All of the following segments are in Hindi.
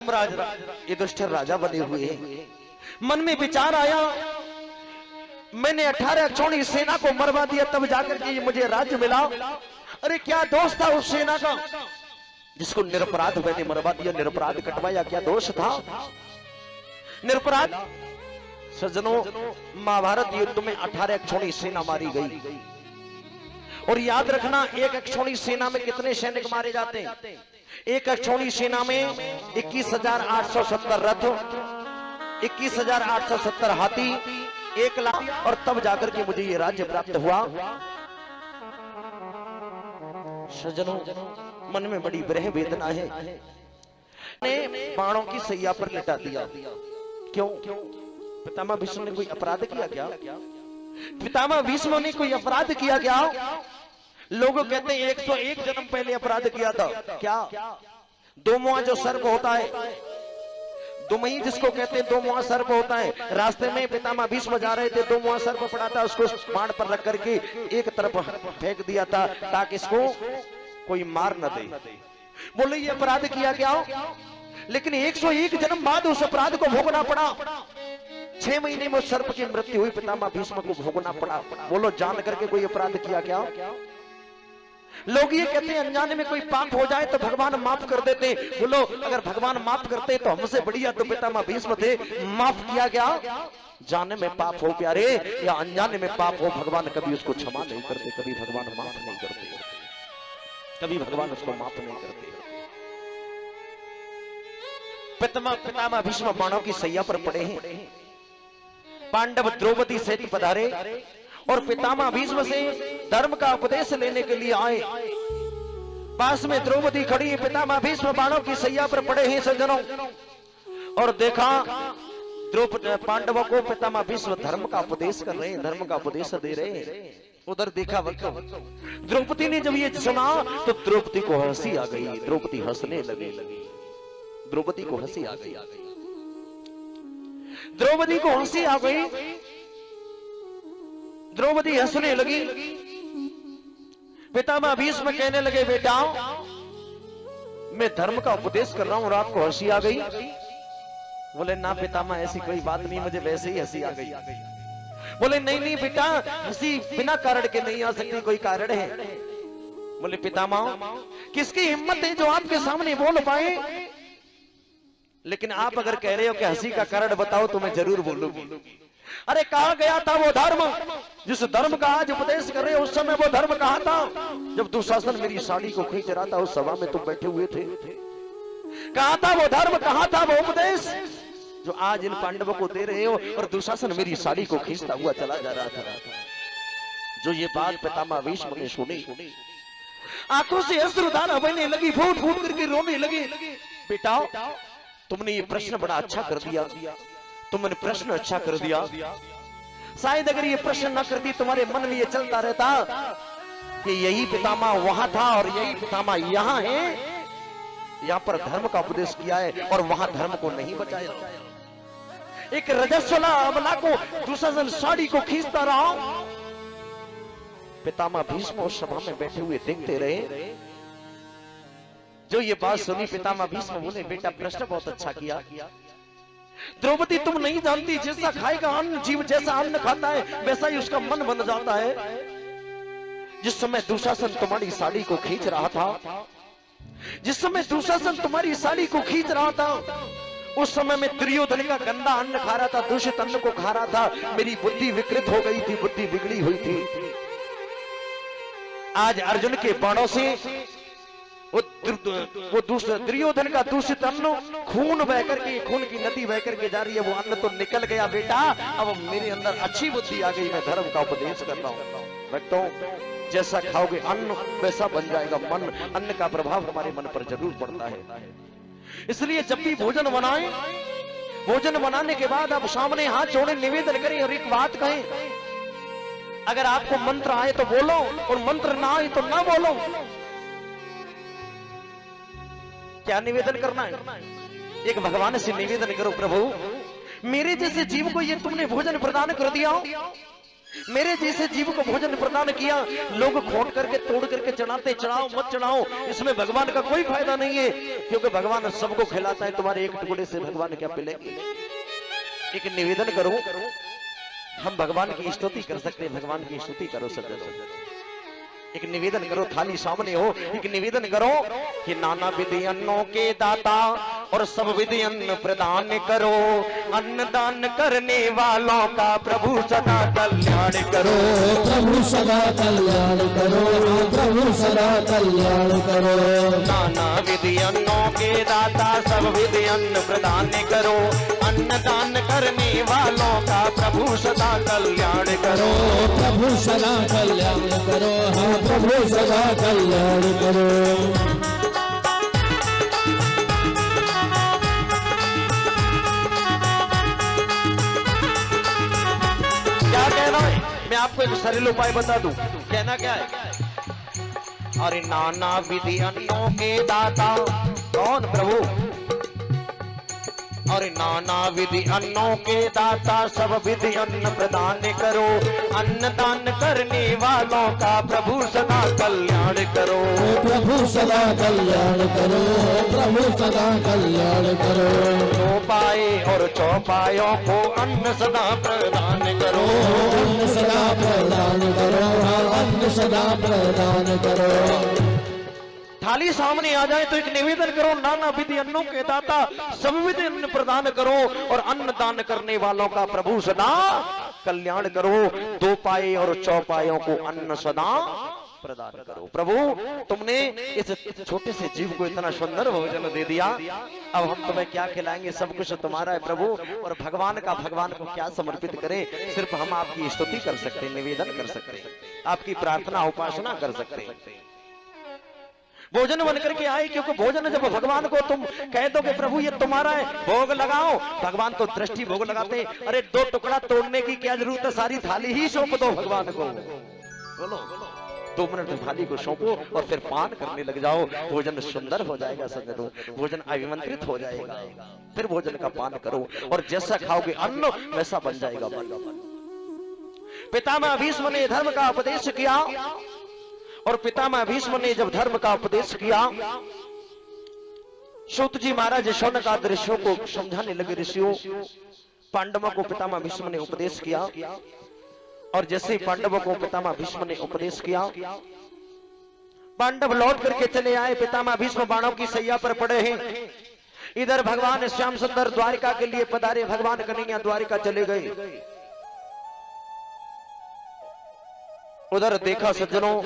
युधिष्ठिर राजा बने हुए हैं। मन में विचार आया, मैंने 18 अक्षौणी सेना को मरवा दिया तब जाकर के मुझे राज्य मिला। अरे क्या दोष था उस सेना का जिसको निरपराध मैंने मरवा दिया, निरपराध कटवाया, क्या दोष था? निरपराध सज्जनों, महाभारत युद्ध में 18 अक्षौणी सेना मारी गई। और याद रखना, एक अक्षौणी सेना में कितने सैनिक मारे जाते हैं? एक अक्षौणी सेना में 21,870 रथ, 21,870 हाथी, 1 लाख, और तब जाकर के मुझे ये राज्य प्राप्त हुआ। सज्जनों, मन में बड़ी विरह वेदना है। ने बाणों की सैया पर लिटा दिया। क्यों? पितामह भीष्म ने कोई अपराध किया क्या? पितामह भीष्म ने कोई अपराध किया क्या? लोग कहते हैं 101 जन्म पहले अपराध किया था। क्या? दोमुआ जो सर्प होता है, दुमही जिसको कहते हैं, दोमुआ सर्प होता है। रास्ते में पितामह भीष्म जा रहे थे, दोमुआ सर्प पड़ा था, उसको बाण पर रख करके एक तरफ फेंक दिया था ताकि इसको कोई मार न दे। बोले ये अपराध किया क्या? लेकिन 101 जन्म बाद उस अपराध को भोगना पड़ा। 6 महीने में उस सर्प की मृत्यु हुई, पितामह भीष्म को भोगना पड़ा। बोलो जान करके कोई अपराध किया क्या? लोग ये कहते हैं अनजाने में कोई पाप हो जाए तो भगवान माफ कर देते। बोलो अगर भगवान माफ करते तो हमसे बढ़िया तो पितामह भीष्म थे। माफ किया क्या? जाने में पाप हो प्यारे या अनजाने में पाप हो, भगवान कभी उसको क्षमा नहीं करते, कभी भगवान माफ नहीं करते, कभी भगवान उसको माफ नहीं करते। पितामह भीष्म बाणों की सैया पर पड़े हैं। पांडव द्रौपदी से पधारे और पितामह भीष्म से धर्म का उपदेश लेने के लिए आए। पास में द्रौपदी खड़ी है, पितामह भीष्म बाणों की सैया पर पड़े हैं सज्जनों। और देखा द्रौपदी पांडवों को पितामह भीष्म धर्म का उपदेश कर रहे हैं, धर्म का उपदेश दे रहे हैं। उधर देखा वक्त द्रौपदी ने जब ये सुना तो द्रौपदी को हंसी आ गई। द्रौपदी हंसने लगी, द्रौपदी को हंसी आ गई, द्रौपदी को हंसी आ गई। द्रौपदी हंसने लगी। पितामह भीष्म कहने लगे बेटा मैं धर्म का उपदेश कर रहा हूं और आपको हंसी आ गई? बोले ना पितामह ऐसी कोई बात नहीं, मुझे वैसे ही हंसी आ गई। बोले नहीं नहीं बेटा, हंसी बिना कारण के नहीं आ सकती, कोई कारण है। बोले पितामह किसकी हिम्मत है जो आपके सामने बोल पाए? लेकिन आप अगर कह रहे हो कि हंसी का कारण बताओ तो मैं जरूर बोलूंगी। अरे कहा गया था वो धर्म, जिस धर्म का आज उपदेश कर रहे हो उस समय वो धर्म कहा था जब दुशासन मेरी साड़ी को खींच रहा था, उस सभा में तुम बैठे हुए थे। कहा था वो धर्म, कहा था वो उपदेश जो आज इन पांडवों को दे रहे हो, और दुशासन मेरी साड़ी को खींचता हुआ चला जा रहा था। जो ये बात पितामह भीष्म ने सुनी, आंखों से अश्रुधारा बहने लगी, फूट फूट करके रोने लगी। बेटा तुमने ये प्रश्न बड़ा अच्छा कर दिया, तुमने प्रश्न अच्छा कर दिया। शायद अगर ये प्रश्न न करती तुम्हारे मन में ये चलता रहता कि यही पितामह वहां था और यही पितामह यहाँ है, यहाँ पर धर्म का उपदेश किया है और वहां धर्म को नहीं बचाया। एक रजस्वला अबला को दुशासन साड़ी को खींचता रहा। पितामह भीष्म उस सभा में बैठे हुए देखते रहे। जो ये बात सुनी पितामह भीष्म बोले बेटा प्रश्न बहुत अच्छा किया। द्रौपदी तुम नहीं जानती, जैसा खाएगा अन्न, जीव जैसा अन्न खाता है वैसा ही उसका मन बन जाता है। जिस समय दुशासन तुम्हारी साड़ी को खींच रहा था, जिस समय दुशासन तुम्हारी साड़ी को खींच रहा था, उस समय में दुर्योधन का गंदा अन्न खा रहा था, दूषित अन्न को खा रहा था। मेरी बुद्धि विकृत हो गई थी, बुद्धि बिगड़ी हुई थी। आज अर्जुन के बाणों से वो दुर्योधन का दूषित अन्न खून बह करके, खून की नदी बह करके जा रही है, वो अन्न तो निकल गया बेटा। अब मेरे अंदर अच्छी बुद्धि आ गई, मैं धर्म का उपदेश कर रहा हूं। भक्तों जैसा खाओगे अन्न वैसा बन जाएगा मन। अन्न का प्रभाव हमारे मन पर जरूर पड़ता है। इसलिए जब भी भोजन बनाएं, भोजन बनाने के बाद आप सामने हाथ जोड़े निवेदन करें और एक बात कहें। अगर आपको मंत्र आए तो बोलो और मंत्र ना आए तो ना बोलो। क्या निवेदन करना है? एक भगवान से निवेदन करो, प्रभु मेरे जैसे जीव को ये तुमने भोजन प्रदान कर दिया, मेरे जैसे जीव को भोजन प्रदान किया। लोग खोट करके तोड़ करके चढ़ाते, चढ़ाओ मत चढ़ाओ, इसमें भगवान का कोई फायदा नहीं है, क्योंकि भगवान सबको खिलाता है। तुम्हारे एक टुकड़े से भगवान क्या पिलेंगे? एक निवेदन करो, हम भगवान की स्तुति कर सकते हैं, भगवान की स्तुति करो सज्जनों। एक निवेदन करो, थाली सामने हो, एक निवेदन करो कि नाना विधि अन्नों के दाता और सब विधि अन्न प्रदान करो। अन्न दान करने वालों का प्रभु सदा कल्याण करो। प्रभु सदा कल्याण करो, प्रभु सदा कल्याण करो। नाना विधि अन्नों के दाता सब विधि अन्न प्रदान करो। अन्न दान करने वालों का प्रभु सदा कल्याण करो। प्रभु सदा कल्याण करो, हाँ प्रभु सदा कल्याण करो। क्या कहना है? मैं आपको एक सरल उपाय बता दूं। कहना क्या है? अरे नाना विधि अन्नों के दाता कौन? प्रभु। और नाना विधि अन्नों के दाता सब विधि अन्न प्रदान करो। अन्न दान करने वालों का प्रभु सदा कल्याण करो। प्रभु सदा कल्याण करो, प्रभु सदा कल्याण करो। चौपाए और चौपायों को अन्न सदा प्रदान करो। अन्न सदा प्रदान करो, हाँ अन्न सदा प्रदान करो। थाली सामने आ जाए तो एक निवेदन करो, नाना विधि अन्नों के दाता सब विधि अन्न प्रदान करो और अन्न दान करने वालों का प्रभु सदा कल्याण करो। दो पाए और चौपायों को अन्न सदा प्रदान करो। प्रभु तुमने इस छोटे से जीव को इतना सुंदर भोजन दे दिया, अब हम तुम्हें क्या खिलाएंगे? सब कुछ तुम्हारा है प्रभु। और भगवान को क्या समर्पित करें? सिर्फ हम आपकी स्तुति कर सकते हैं, निवेदन कर सकते हैं, आपकी प्रार्थना उपासना कर सकते हैं। भोजन बन करके आए, क्योंकि भोजन जब भगवान को तुम कह दो कि प्रभु ये तुम्हारा है, भोग लगाओ, भगवान तो दृष्टि भोग लगाते। अरे दो टुकड़ा तोड़ने की क्या जरूरत है? सारी थाली ही सौंप दो भगवान को। बोलो 2 मिनट थाली को सौंपो और फिर पान करने लग जाओ। भोजन सुंदर हो जाएगा सज्जनों, भोजन अभिमंत्रित हो जाएगा। फिर भोजन का पान करो और जैसा खाओगे अन्न वैसा बन जाएगा। पितामह भीष्म ने धर्म का उपदेश किया, और पितामह भीष्म ने जब धर्म का उपदेश किया, सूत जी महाराज शौनक आदि ऋषियों को समझाने लगे। ऋषियों, पांडवों को पितामह भीष्म ने उपदेश किया, और जैसे पांडवों को पितामह भीष्म ने उपदेश किया, पांडव लौट करके चले आए। पितामह भीष्म बाणों की सैया पर पड़े हैं। इधर भगवान श्याम सुंदर द्वारिका के लिए पधारे, भगवान कन्हैया द्वारिका चले गए। उधर देखा सज्जनों,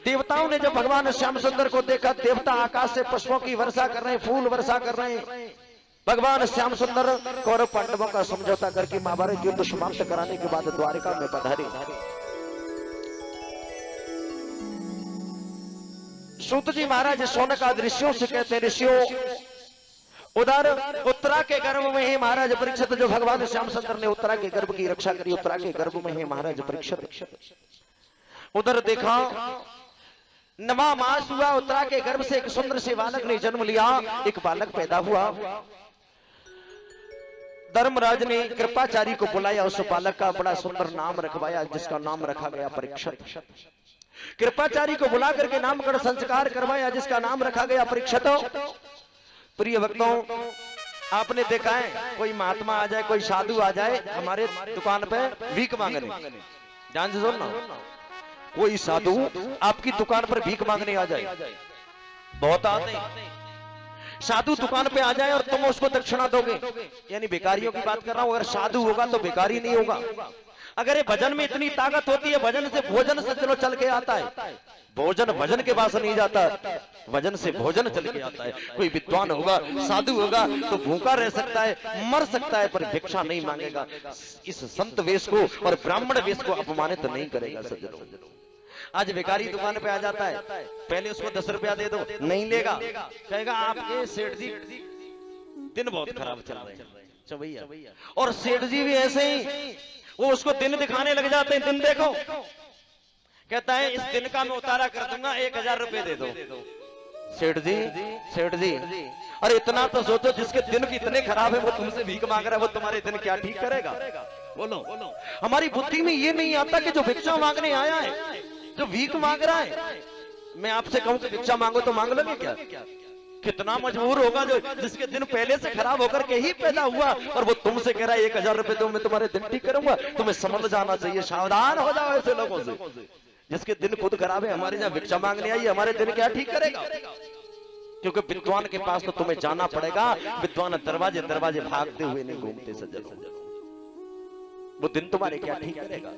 देवताओं ने जब भगवान श्याम सुंदर को देखा, देवता आकाश से पुष्पों की वर्षा कर रहे हैं, फूल वर्षा कर रहे हैं। भगवान श्याम सुंदर कौरव पांडवों का समझौता करके महाभारत युद्ध समाप्त कराने के बाद द्वारिका में पधारे। सूत जी महाराज शौनक आदि ऋषियों से कहते हैं, ऋषियों उधर उत्तरा के गर्भ में है महाराज परीक्षित। जो भगवान श्याम सुंदर ने उत्तरा के गर्भ की रक्षा करी, उत्तरा के गर्भ में है महाराज परीक्षित। उधर देखा 9वां मास हुआ, उत्तरा के गर्भ से एक सुंदर से बालक ने जन्म लिया। एक बालक पैदा हुआ। धर्मराज ने कृपाचारी को बुलाया, उस बालक का बड़ा सुंदर नाम रखवाया, जिसका नाम रखा गया परीक्षित। कृपाचारी को बुला करके नामकरण संस्कार करवाया, जिसका नाम रखा गया परीक्षित। प्रिय भक्तों, आपने देखा है कोई महात्मा आ जाए, कोई साधु आ जाए हमारे दुकान पे भीख मांगने, ध्यान से सुनना, कोई साधु आपकी दुकान पर भीख मांगने आ जाए, बहुत आते हैं। साधु दुकान पे आ जाए और तुम उसको दक्षिणा दोगे, यानी भिखारियों की बात कर रहा हूं। अगर साधु होगा तो भिखारी नहीं होगा। अगर ये भजन में इतनी ताकत होती है, भजन से भोजन से चलो चल के आता है, भोजन भजन के पास नहीं जाता, भजन से भोजन चल के आता है। कोई विद्वान होगा, साधु होगा तो भूखा रह सकता है, मर सकता है, पर भिक्षा नहीं मांगेगा। इस संत वेश को और ब्राह्मण वेश को अपमानित नहीं करेगा सज्जनों। आज भिखारी दुकान पे आ जाता है, पहले उसको 10 रुपया दे दो, नहीं लेगा, कहेगा आपके सेठ जी दिन बहुत खराब चल रहे हैं चवैया। और सेठ जी भी ऐसे ही, वो उसको दिन दिखाने लग जाते हैं, दिन देखो, कहता है इस दिन का मैं उतारा कर दूंगा, 1000 रुपए दे दो। सेठ जी, अरे इतना तो सोचो, जिसके दिन की इतने खराब है वो तुमसे भीख मांग रहा है, वो तुम्हारे दिन क्या ठीक करेगा? बोलो। हमारी बुद्धि में ये नहीं आता कि जो भिक्षा मांगने आया है, जो भीख मांग रहा है, मैं आपसे कहूं कि भिक्षा मांगो तो मांग लोगे क्या? कितना मजबूर होगा जो जिसके दिन पहले से खराब होकर के ही पैदा हुआ, और वो तुमसे कह रहा है 1000 रुपए दो मैं तुम्हारे दिन ठीक करूंगा। तुम्हें समझ जाना चाहिए, सावधान हो जाओ ऐसे लोगों से, जिसके दिन खुद खराब है। हमारे यहाँ भिक्षा मांगने आई, हमारे दिन क्या ठीक करेगा? क्योंकि विद्वान के पास तो तुम्हें जाना पड़ेगा। विद्वान दरवाजे दरवाजे भागते हुए नहीं घूमते सज्जनों, वो दिन तुम्हारे क्या ठीक करेगा?